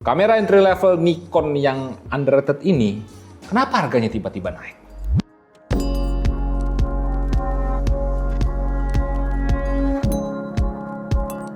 Kamera entry level Nikon yang underrated ini, kenapa harganya tiba-tiba naik?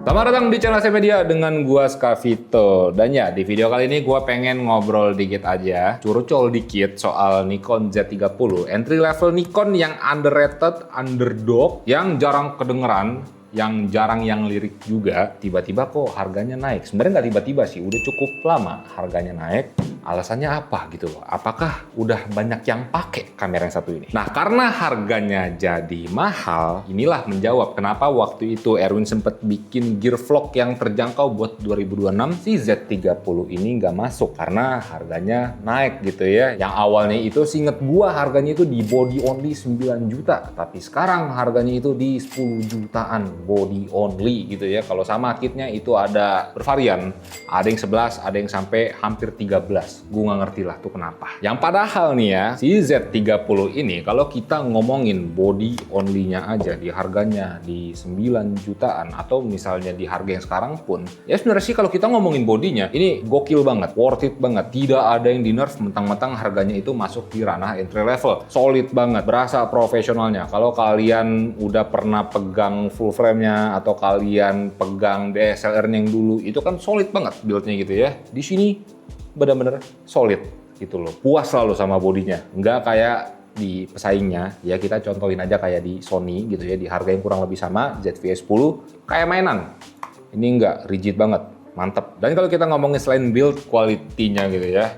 Selamat datang di channel saya Media dengan gua Skavito. Dan ya, di video kali ini gua pengen ngobrol dikit aja, curcol dikit soal Nikon Z30, entry level Nikon yang underrated, underdog, yang jarang kedengeran, yang jarang yang lirik juga. Tiba-tiba kok harganya naik. Sebenarnya nggak tiba-tiba sih, udah cukup lama harganya naik. Alasannya apa gitu loh? Apakah udah banyak yang pakai kamera yang satu ini? Nah, karena harganya jadi mahal, inilah menjawab kenapa waktu itu Erwin sempat bikin gear vlog yang terjangkau buat 2026, si Z30 ini nggak masuk karena harganya naik gitu ya. Yang awalnya itu seinget gua harganya itu di body only 9 juta, tapi sekarang harganya itu di 10 jutaan body only gitu ya. Kalau sama kitnya itu ada bervarian, ada yang 11, ada yang sampai hampir 13. Gue nggak ngerti lah tuh kenapa. Yang padahal nih ya, si Z30 ini kalau kita ngomongin body only-nya aja di harganya di 9 jutaan atau misalnya di harga yang sekarang pun, ya sebenarnya sih kalau kita ngomongin bodinya ini gokil banget, worth it banget. Tidak ada yang di nerf mentang-mentang harganya itu masuk di ranah entry level. Solid banget, berasa profesionalnya. Kalau kalian udah pernah pegang full frame-nya atau kalian pegang DSLR-nya yang dulu, itu kan solid banget build-nya gitu ya. Di sini bener-bener solid gitu loh, puas selalu sama bodinya, nggak kayak di pesaingnya ya. Kita contohin aja kayak di Sony gitu ya, di harga yang kurang lebih sama ZV-E10 kayak mainan. Ini nggak, rigid banget, mantep. Dan kalau kita ngomongin selain build quality-nya gitu ya,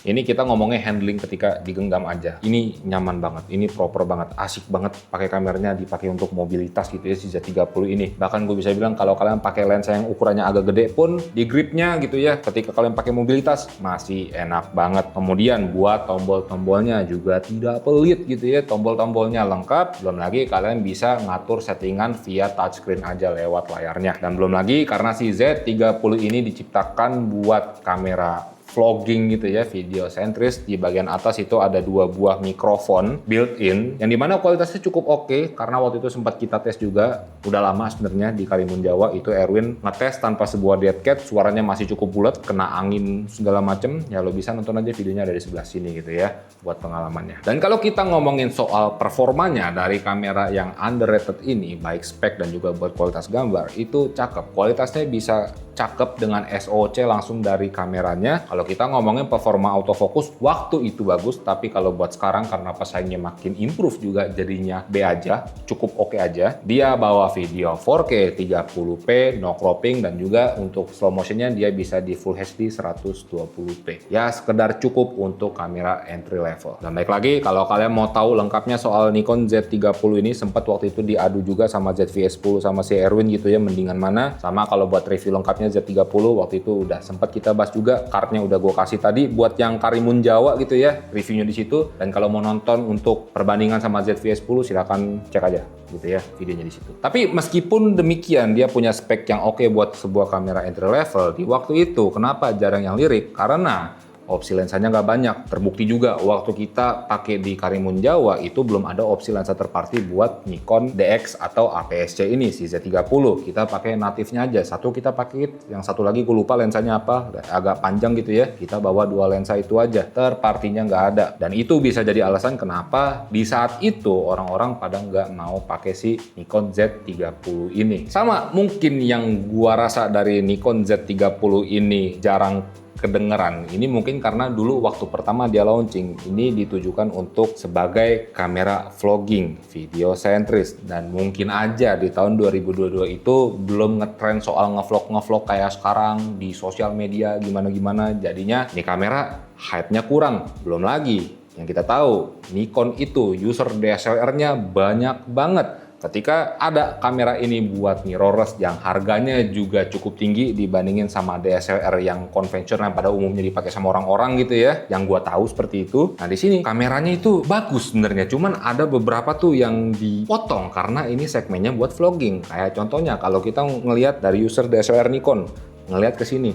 ini kita ngomongnya handling ketika digenggam aja. Ini nyaman banget, ini proper banget, asik banget pakai kameranya, dipakai untuk mobilitas gitu ya si Z30 ini. Bahkan gue bisa bilang kalau kalian pakai lensa yang ukurannya agak gede pun di gripnya gitu ya, ketika kalian pakai mobilitas masih enak banget. Kemudian buat tombol-tombolnya juga tidak pelit gitu ya, tombol-tombolnya lengkap. Belum lagi kalian bisa ngatur settingan via touchscreen aja lewat layarnya. Dan belum lagi karena si Z30 ini diciptakan buat kamera vlogging gitu ya, video sentris. Di bagian atas itu ada 2 buah mikrofon built-in yang dimana kualitasnya cukup oke, karena waktu itu sempat kita tes juga, udah lama sebenarnya di Karimun Jawa itu Erwin ngetes tanpa sebuah dead cat, suaranya masih cukup bulat, kena angin segala macem ya. Lo bisa nonton aja videonya dari sebelah sini gitu ya buat pengalamannya. Dan kalau kita ngomongin soal performanya dari kamera yang underrated ini, baik spek dan juga buat kualitas gambar, itu cakep. Kualitasnya bisa cakep dengan SOC langsung dari kameranya. Kalau kita ngomongin performa autofocus, waktu itu bagus, tapi kalau buat sekarang karena pesaingnya makin improve juga jadinya B aja, cukup oke aja. Dia bawa video 4K 30p, no cropping, dan juga untuk slow motionnya dia bisa di Full HD 120p. Ya sekedar cukup untuk kamera entry level. Dan baik lagi, kalau kalian mau tahu lengkapnya soal Nikon Z30 ini, sempat waktu itu diadu juga sama ZV-E10 sama si Erwin gitu ya, mendingan mana. Sama kalau buat review lengkapnya Z30 waktu itu udah sempat kita bahas juga, cardnya udah gue kasih tadi buat yang Karimun Jawa gitu ya, reviewnya di situ. Dan kalau mau nonton untuk perbandingan sama ZV-E10 silakan cek aja gitu ya videonya di situ. Tapi meskipun demikian dia punya spek yang oke buat sebuah kamera entry level di waktu itu. Kenapa jarang yang lirik? Karena opsi lensanya nggak banyak. Terbukti juga waktu kita pakai di Karimun Jawa itu belum ada opsi lensa third party buat Nikon DX atau APS-C ini si Z30. Kita pakai natifnya aja. Satu kita pakai, yang satu lagi gue lupa lensanya apa, agak panjang gitu ya. Kita bawa 2 lensa itu aja. Third party-nya nggak ada. Dan itu bisa jadi alasan kenapa di saat itu orang-orang pada nggak mau pakai si Nikon Z30 ini. Sama mungkin yang gua rasa dari Nikon Z30 ini jarang kedengeran. Ini mungkin karena dulu waktu pertama dia launching, ini ditujukan untuk sebagai kamera vlogging, video sentris. Dan mungkin aja di tahun 2022 itu belum ngetrend soal ngevlog kayak sekarang di sosial media gimana-gimana. Jadinya ini kamera hype-nya kurang. Belum lagi yang kita tahu, Nikon itu user DSLR-nya banyak banget. Ketika ada kamera ini buat mirrorless yang harganya juga cukup tinggi dibandingin sama DSLR yang konvensional yang pada umumnya dipakai sama orang-orang gitu ya, yang gua tahu seperti itu. Nah di sini kameranya itu bagus sebenarnya, cuman ada beberapa tuh yang dipotong karena ini segmennya buat vlogging. Kayak contohnya kalau kita ngelihat dari user DSLR Nikon, ngelihat ke sini,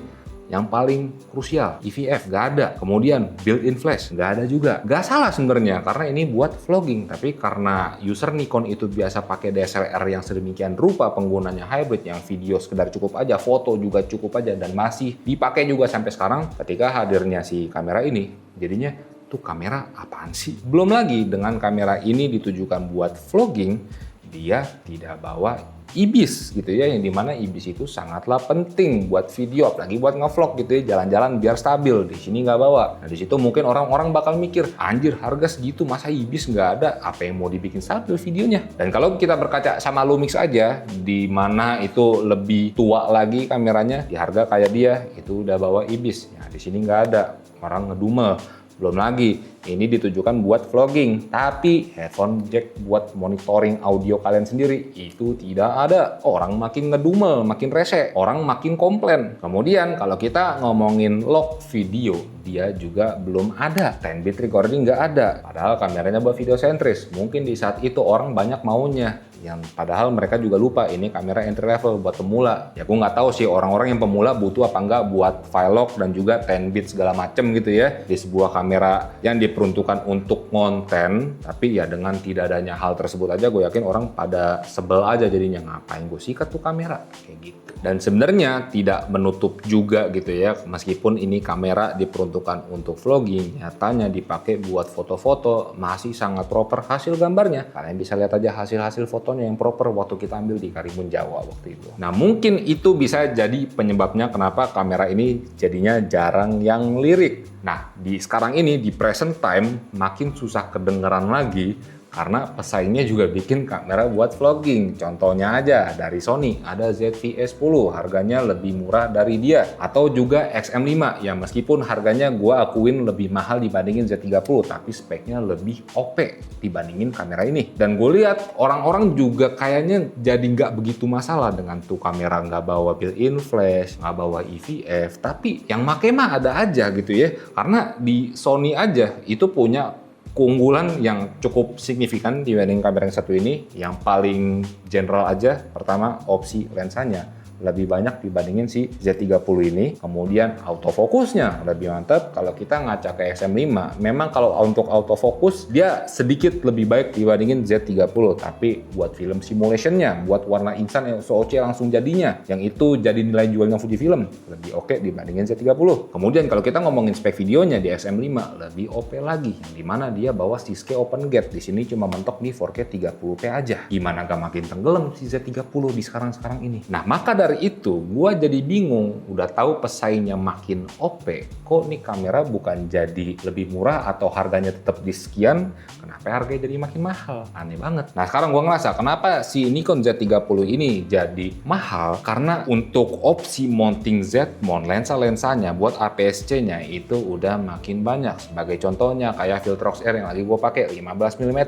yang paling krusial, EVF nggak ada. Kemudian built-in flash nggak ada juga. Nggak salah sebenarnya karena ini buat vlogging, tapi karena user Nikon itu biasa pakai DSLR yang sedemikian rupa, penggunanya hybrid yang video sekedar cukup aja, foto juga cukup aja, dan masih dipakai juga sampai sekarang. Ketika hadirnya si kamera ini, jadinya tuh kamera apaan sih? Belum lagi dengan kamera ini ditujukan buat vlogging, dia tidak bawa IBIS gitu ya, yang dimana IBIS itu sangatlah penting buat video, apalagi buat ngevlog gitu ya, jalan-jalan biar stabil. Di sini nggak bawa. Nah di situ mungkin orang-orang bakal mikir, anjir harga segitu masa IBIS nggak ada, apa yang mau dibikin stabil videonya? Dan kalau kita berkaca sama Lumix aja, di mana itu lebih tua lagi kameranya, di harga kayak dia itu udah bawa IBIS. Nah di sini nggak ada, orang ngedumel. Belum lagi, ini ditujukan buat vlogging, tapi headphone jack buat monitoring audio kalian sendiri itu tidak ada. Orang makin ngedumel, makin rese, orang makin komplain. Kemudian kalau kita ngomongin log video, dia juga belum ada. 10-bit recording nggak ada, padahal kameranya buat video sentris. Mungkin di saat itu orang banyak maunya, yang padahal mereka juga lupa ini kamera entry level buat pemula. Ya gue nggak tahu sih orang-orang yang pemula butuh apa nggak buat vlog dan juga 10-bit segala macem gitu ya di sebuah kamera yang diperuntukkan untuk konten. Tapi ya dengan tidak adanya hal tersebut aja gue yakin orang pada sebel aja jadinya, ngapain gue sikat tuh kamera kayak gitu. Dan sebenarnya tidak menutup juga gitu ya, meskipun ini kamera diperuntukkan untuk vlogging, nyatanya dipakai buat foto-foto masih sangat proper hasil gambarnya. Kalian bisa lihat aja hasil-hasil fotonya yang proper waktu kita ambil di Karimun Jawa waktu itu. Nah mungkin itu bisa jadi penyebabnya kenapa kamera ini jadinya jarang yang lirik. Nah di sekarang ini di present time makin susah kedengeran lagi karena pesaingnya juga bikin kamera buat vlogging. Contohnya aja dari Sony ada ZV-E10, harganya lebih murah dari dia. Atau juga XM5 yang meskipun harganya gua akuin lebih mahal dibandingin Z30, tapi speknya lebih OP dibandingin kamera ini. Dan gue lihat orang-orang juga kayaknya jadi nggak begitu masalah dengan tuh kamera nggak bawa built-in flash, nggak bawa EVF, tapi yang make mah ada aja gitu ya. Karena di Sony aja itu punya keunggulan yang cukup signifikan dibanding kamera yang satu ini. Yang paling general aja, pertama opsi lensanya lebih banyak dibandingin si Z30 ini. Kemudian autofokusnya lebih mantap. Kalau kita ngaca ke XM5, memang kalau untuk autofokus dia sedikit lebih baik dibandingin Z30, tapi buat film simulationnya, buat warna insan yang SOC langsung jadinya, yang itu jadi nilai jualnya Fujifilm, lebih oke dibandingin Z30. Kemudian kalau kita ngomongin spek videonya di XM5 lebih OP lagi, yang dimana dia bawa Siske Open Gate. Di sini cuma mentok di 4K 30p aja. Gimana gak makin tenggelam si Z30 di sekarang ini? Nah maka dari itu gua jadi bingung, udah tahu pesaingnya makin OP, kok nih kamera bukan jadi lebih murah atau harganya tetap di sekian, kenapa harganya jadi makin mahal? Aneh banget. Nah sekarang gua ngerasa kenapa si Nikon Z30 ini jadi mahal, karena untuk opsi mounting Z-mount, lensa-lensanya buat APS-C-nya itu udah makin banyak. Sebagai contohnya kayak Viltrox R yang lagi gua pakai 15mm.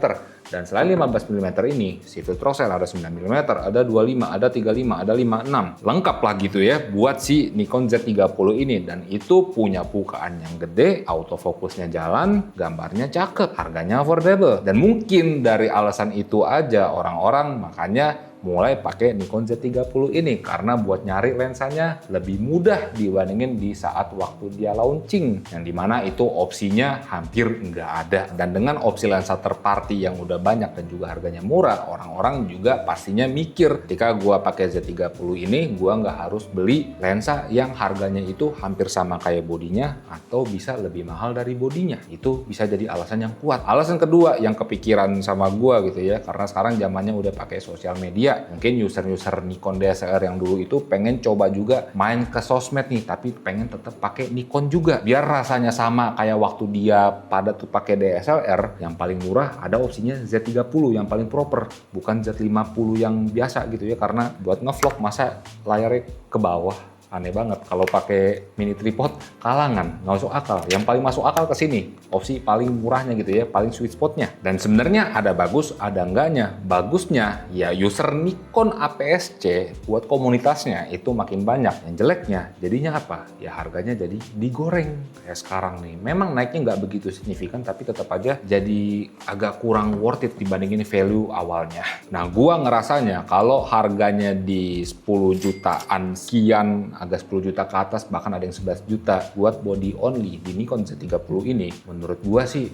Dan selain 15mm ini, si Viltrox R ada 9mm, ada 25, ada 35, ada 56. Lengkap lah gitu ya buat si Nikon Z30 ini. Dan itu punya bukaan yang gede, autofokusnya jalan, gambarnya cakep, harganya affordable. Dan mungkin dari alasan itu aja orang-orang makanya mulai pakai Nikon Z30 ini, karena buat nyari lensanya lebih mudah dibandingin di saat waktu dia launching, yang dimana itu opsinya hampir nggak ada. Dan dengan opsi lensa third party yang udah banyak dan juga harganya murah, orang-orang juga pastinya mikir, ketika gua pakai Z30 ini gua nggak harus beli lensa yang harganya itu hampir sama kayak bodinya atau bisa lebih mahal dari bodinya. Itu bisa jadi alasan yang kuat. Alasan kedua yang kepikiran sama gua gitu ya, karena sekarang zamannya udah pakai sosial media. Mungkin user-user Nikon DSLR yang dulu itu pengen coba juga main ke sosmed nih, tapi pengen tetap pakai Nikon juga. Biar rasanya sama kayak waktu dia pada tuh pakai DSLR, yang paling murah ada opsinya Z30 yang paling proper, bukan Z50 yang biasa gitu ya, karena buat ngevlog masa layarnya ke bawah. Aneh banget kalau pakai mini tripod, kalangan, nggak masuk akal. Yang paling masuk akal ke sini, opsi paling murahnya gitu ya, paling sweet spotnya. Dan sebenarnya ada bagus, ada enggaknya. Bagusnya ya user Nikon APS-C buat komunitasnya itu makin banyak. Yang jeleknya jadinya apa? Ya harganya jadi digoreng kayak sekarang nih. Memang naiknya nggak begitu signifikan, tapi tetap aja jadi agak kurang worth it dibandingin value awalnya. Nah gua ngerasanya kalau harganya di 10 jutaan sekian agak 10 juta ke atas, bahkan ada yang 11 juta buat body only di Nikon Z30 ini, menurut gua sih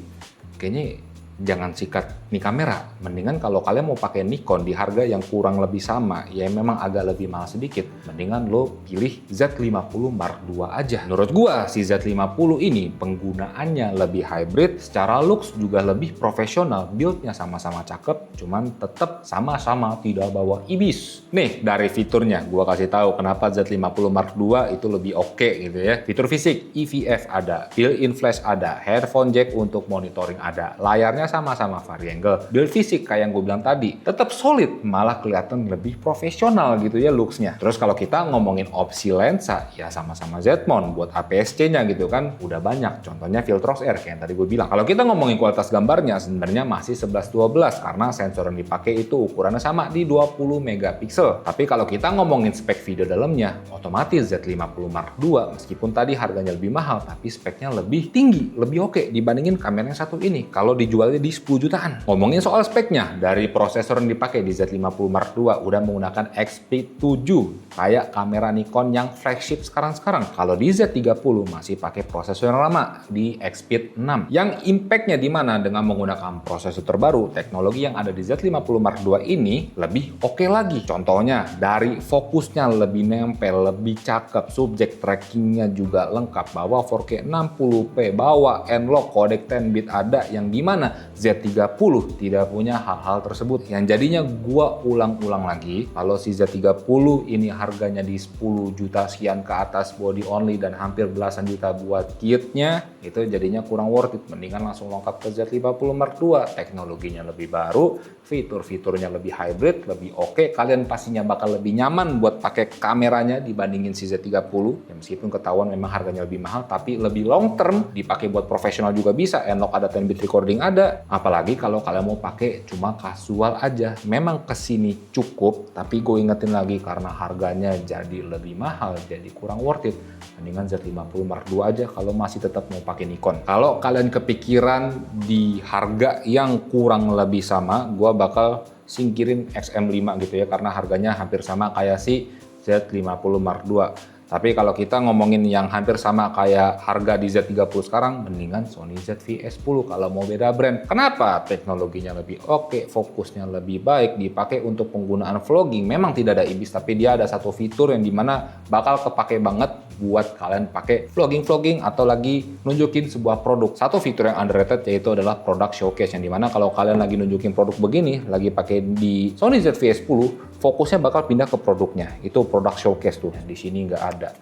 kayaknya jangan sikat nih kamera. Mendingan kalau kalian mau pakai Nikon di harga yang kurang lebih sama, ya memang agak lebih mahal sedikit, mendingan lo pilih Z50 Mark II aja. Menurut gua si Z50 ini penggunaannya lebih hybrid, secara looks juga lebih profesional, build-nya sama-sama cakep, cuman tetap sama-sama tidak bawa ibis. Nih dari fiturnya gua kasih tahu kenapa Z50 Mark II itu lebih oke gitu ya. Fitur fisik, EVF ada, built-in flash ada, headphone jack untuk monitoring ada, layarnya sama-sama variangle. Build fisik kayak yang gue bilang tadi tetap solid, malah kelihatan lebih profesional gitu ya looksnya. Terus kalau kita ngomongin opsi lensa, ya sama-sama Z-mount buat APS-C-nya gitu kan udah banyak. Contohnya Viltrox R kayak yang tadi gue bilang. Kalau kita ngomongin kualitas gambarnya sebenarnya masih 11-12 karena sensor yang dipakai itu ukurannya sama di 20 megapiksel. Tapi kalau kita ngomongin spek video dalamnya, otomatis Z50 Mark II meskipun tadi harganya lebih mahal tapi speknya lebih tinggi, lebih oke dibandingin kamera yang satu ini. Kalau dijual di 10 jutaan. Ngomongin soal speknya, dari prosesor yang dipakai di Z50 Mark II udah menggunakan XP7 kayak kamera Nikon yang flagship sekarang-sekarang. Kalau di Z30 masih pakai prosesor yang lama di XP6. Yang impactnya di mana dengan menggunakan prosesor terbaru, teknologi yang ada di Z50 Mark II ini lebih oke lagi. Contohnya dari fokusnya lebih nempel, lebih cakep, subject trackingnya juga lengkap, bawa 4K 60p, bawa N-Log, codec 10 bit ada, yang dimana Z30 tidak punya hal-hal tersebut. Yang jadinya gua ulang-ulang lagi, kalau si Z30 ini harganya di 10 juta sekian ke atas body only dan hampir belasan juta buat kitnya, itu jadinya kurang worth it. Mendingan langsung lengkap ke Z50 Mark II. Teknologinya lebih baru, fitur-fiturnya lebih hybrid, lebih oke. Kalian pastinya bakal lebih nyaman buat pakai kameranya dibandingin si Z30. Ya, meskipun ketahuan memang harganya lebih mahal, tapi lebih long term, dipakai buat profesional juga bisa. N-Log ada, 10 bit recording ada. Apalagi kalau kalian mau pakai cuma kasual aja. Memang kesini cukup, tapi gue ingetin lagi karena harganya jadi lebih mahal, jadi kurang worth it. Mendingan Z50 Mark II aja kalau masih tetap mau pakai Nikon. Kalau kalian kepikiran di harga yang kurang lebih sama, gue bakal singkirin XM5 gitu ya, karena harganya hampir sama kayak si Z50 Mark II. Tapi kalau kita ngomongin yang hampir sama kayak harga di Z30 sekarang, mendingan Sony ZV-E10 kalau mau beda brand. Kenapa? Teknologinya lebih oke, fokusnya lebih baik, dipakai untuk penggunaan vlogging. Memang tidak ada IBIS, tapi dia ada satu fitur yang dimana bakal kepake banget buat kalian pakai vlogging atau lagi nunjukin sebuah produk. Satu fitur yang underrated yaitu adalah product showcase, yang dimana kalau kalian lagi nunjukin produk begini, lagi pakai di Sony ZV-E10, fokusnya bakal pindah ke produknya. Itu product showcase tuh. Di sini nggak ada.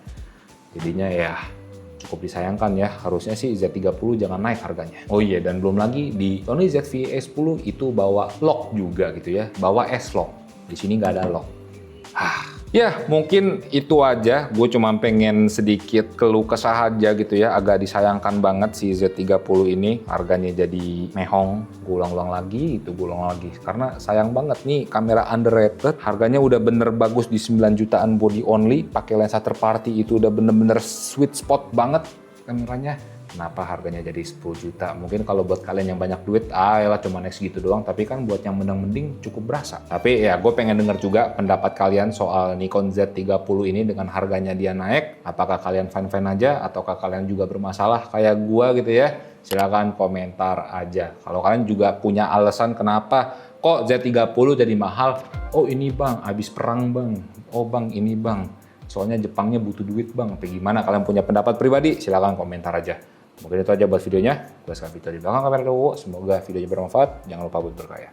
Jadinya ya cukup disayangkan ya. Harusnya sih Z30 jangan naik harganya. Oh iya, dan belum lagi di Sony ZV-E10 itu bawa lock juga gitu ya. Bawa S-Lock. Di sini nggak ada lock. Ya, mungkin itu aja. Gue cuma pengen sedikit keluh kesah aja gitu ya. Agak disayangkan banget si Z30 ini. Harganya jadi mehong. Gue ulang-ulang lagi, itu gue ulang lagi. Karena sayang banget nih, kamera underrated. Harganya udah bener bagus di 9 jutaan body only. Pakai lensa third party itu udah bener-bener sweet spot banget kameranya. Kenapa harganya jadi 10 juta? Mungkin kalau buat kalian yang banyak duit, lah cuma naik segitu doang. Tapi kan buat yang mending-mending cukup berasa. Tapi ya gue pengen denger juga pendapat kalian soal Nikon Z30 ini dengan harganya dia naik. Apakah kalian fine-fine aja? Ataukah kalian juga bermasalah kayak gue gitu ya? Silakan komentar aja. Kalau kalian juga punya alasan kenapa kok Z30 jadi mahal. Oh ini bang, habis perang bang. Oh bang, ini bang. Soalnya Jepangnya butuh duit bang. Tapi gimana, kalian punya pendapat pribadi? Silakan komentar aja. Mungkin itu aja buat videonya. Gue Skavito di belakang kamera dulu. Semoga videonya bermanfaat. Jangan lupa buat berkarya.